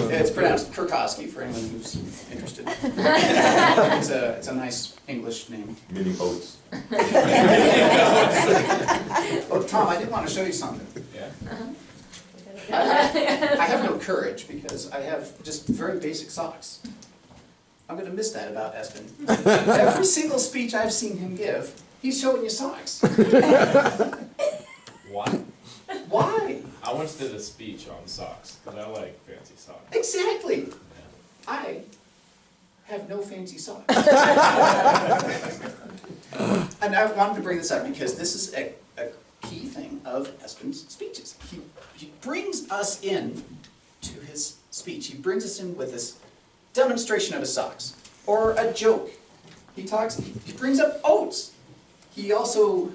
It's pronounced Kurkoski for anyone who's interested. It's a nice English name. Meaning oats. Oh, Tom, I did want to show you something. Yeah. I have no courage because I have just very basic socks. I'm going to miss that about Espen. Every single speech I've seen him give, he's showing you socks. Why? Why? I once did a speech on socks, because I like fancy socks. Exactly. Yeah. I have no fancy socks. And I wanted to bring this up because this is a key thing of Espen's speeches. He brings us in to his speech. He brings us in with this demonstration of his socks, or a joke. He brings up oats. He also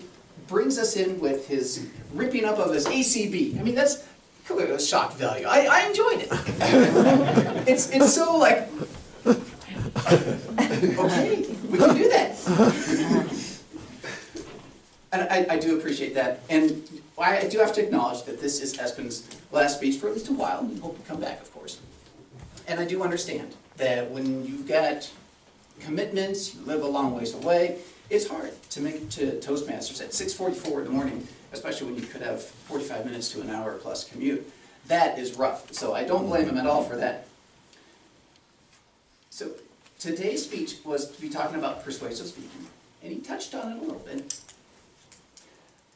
brings us in with his ripping up of his ACB. I mean, that's clearly a shock value. I enjoyed it. It's so like, okay, we can do that. And I do appreciate that. And I do have to acknowledge that this is Espen's last speech for at least a while. We hope to come back, of course. And I do understand that when you've got commitments, you live a long ways away, it's hard to make it to Toastmasters at 6:44 in the morning, especially when you could have 45 minutes to an hour plus commute. That is rough. So I don't blame him at all for that. So today's speech was to be talking about persuasive speaking, and he touched on it a little bit.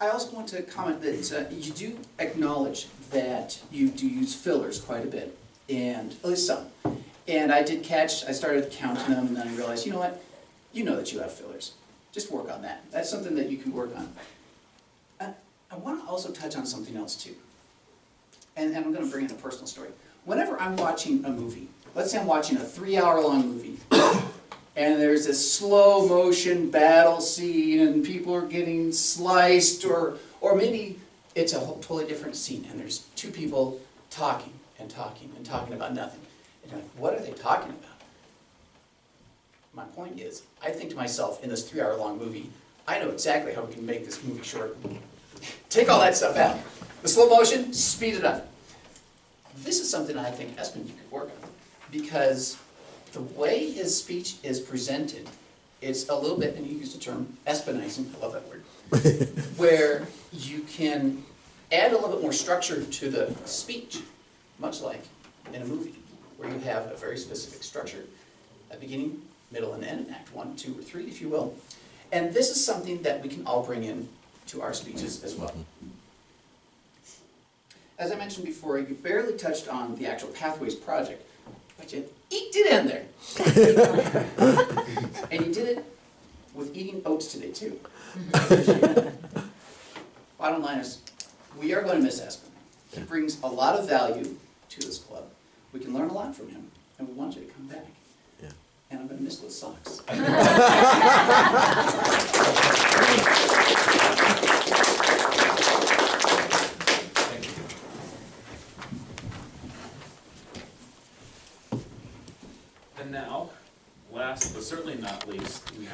I also want to comment that you do acknowledge that you do use fillers quite a bit, and at least some. And I started counting them, and then I realized, you know what? You know that you have fillers. Just work on that. That's something that you can work on. I want to also touch on something else too. And I'm going to bring in a personal story. Whenever I'm watching a movie, let's say I'm watching a 3-hour-long movie, and there's this slow motion battle scene, and people are getting sliced, or maybe it's a totally different scene, and there's two people talking and talking and talking about nothing. And you're like, what are they talking about? My point is, I think to myself, in this 3-hour-long movie, I know exactly how we can make this movie short. Take all that stuff out. The slow motion, speed it up. This is something I think, Espen, you could work on. Because the way his speech is presented, it's a little bit, and you use the term Espenizing, I love that word, where you can add a little bit more structure to the speech, much like in a movie, where you have a very specific structure, a beginning, middle, and end, act 1, 2, or 3, if you will. And this is something that we can all bring in to our speeches as well. As I mentioned before, you barely touched on the actual Pathways project, but you eked it in there. And you did it with eating oats today, too. Bottom line is, we are going to miss Espen. He brings a lot of value to this club. We can learn a lot from him, and we want you to come back. Yeah. And I'm going to miss those socks. And now, last but certainly not least, we have